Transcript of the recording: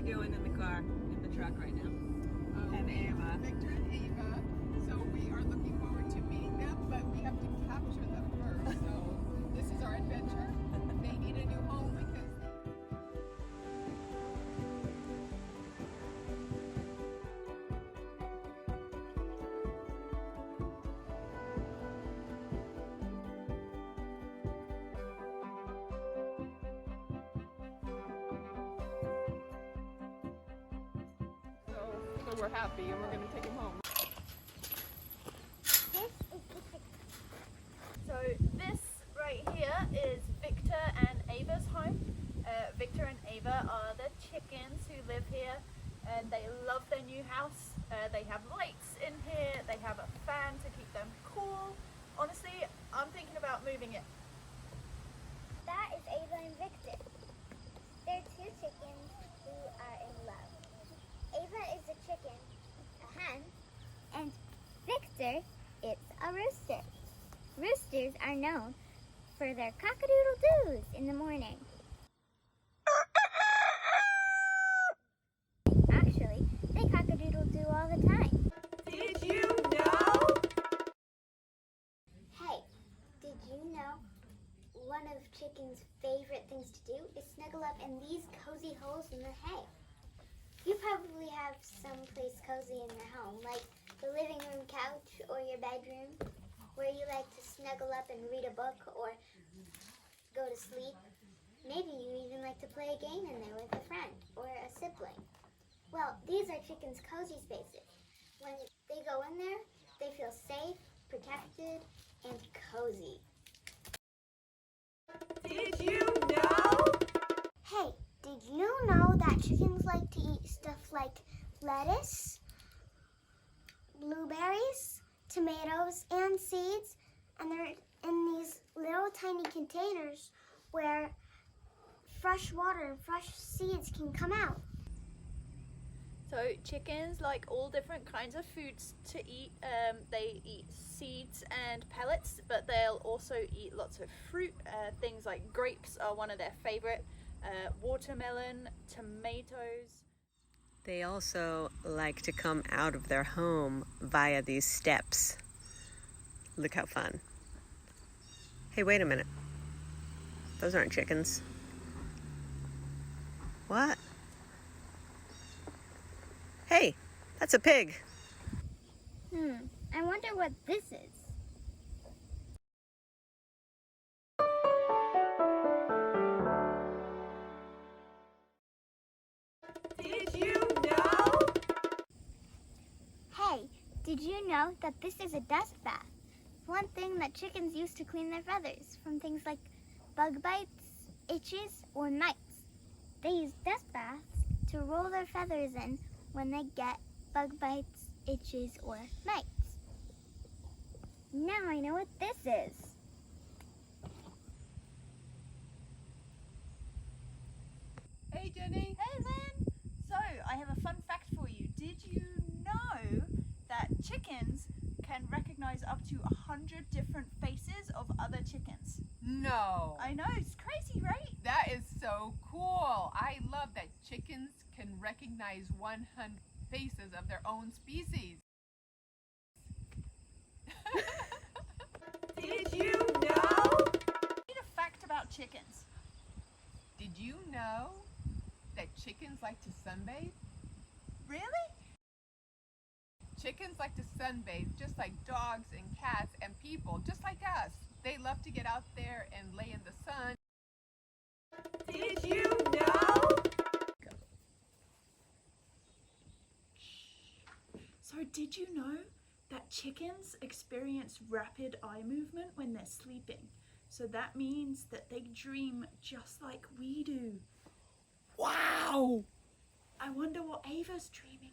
we doing in the car, in the truck right now? And Ava. Victor and Ava. So we are looking forward to meeting them, but we have to capture them first. So this is our adventure. They need a new home because so we're happy and we're going to take him home. So this right here is Victor and Ava's home. Victor and Ava are the chickens who live here, and they love their new house. They have lights in here, they have a fan to keep them cool. Honestly, I'm thinking about moving it. That is Ava and Victor. They're two chickens who are in love. Ava is a chicken, a hen, and Victor, it's a rooster. Roosters are known for their cock-a-doodle-doos in the morning. Actually, they cock-a-doodle-doo all the time. Did you know? Hey, did you know one of chicken's favorite things to do is snuggle up in these cozy holes in the hay? You probably have someplace cozy in your home, like the living room couch or your bedroom, where you like to snuggle up and read a book or go to sleep. Maybe you even like to play a game in there with a friend or a sibling. Well, these are chickens' cozy spaces. When they go in there, they feel safe, protected, and cozy. Did you know? Hey, did you know that chickens like to eat stuff like lettuce, blueberries, tomatoes, and seeds? And they're in these little tiny containers where fresh water and fresh seeds can come out. So chickens like all different kinds of foods to eat. They eat seeds and pellets, but they'll also eat lots of fruit. Things like grapes are one of their favorite. Watermelon, tomatoes. They also like to come out of their home via these steps. Look how fun. Hey, wait a minute. Those aren't chickens. What? Hey, that's a pig. I wonder what this is. Did you know? Hey, did you know that this is a dust bath? One thing that chickens use to clean their feathers from things like bug bites, itches, or mites. They use dust baths to roll their feathers in when they get bug bites, itches, or mites. Now I know what this is. Hey, Jenny. Hey Lynn! So, I have a fun fact for you. Did you know that chickens can recognize up to 100 different faces of other chickens? No. I know, it's crazy, right? That is so cool. I love that chickens can recognize 100 faces of their own species. Did you know? Need a fact about chickens. Did you know that chickens like to sunbathe? Really? Chickens like to sunbathe just like dogs and cats and people, just like us. They love to get out there and lay in the sun. Did you know? So did you know that chickens experience rapid eye movement when they're sleeping? So that means that they dream just like we do. Wow! I wonder what Ava's dreaming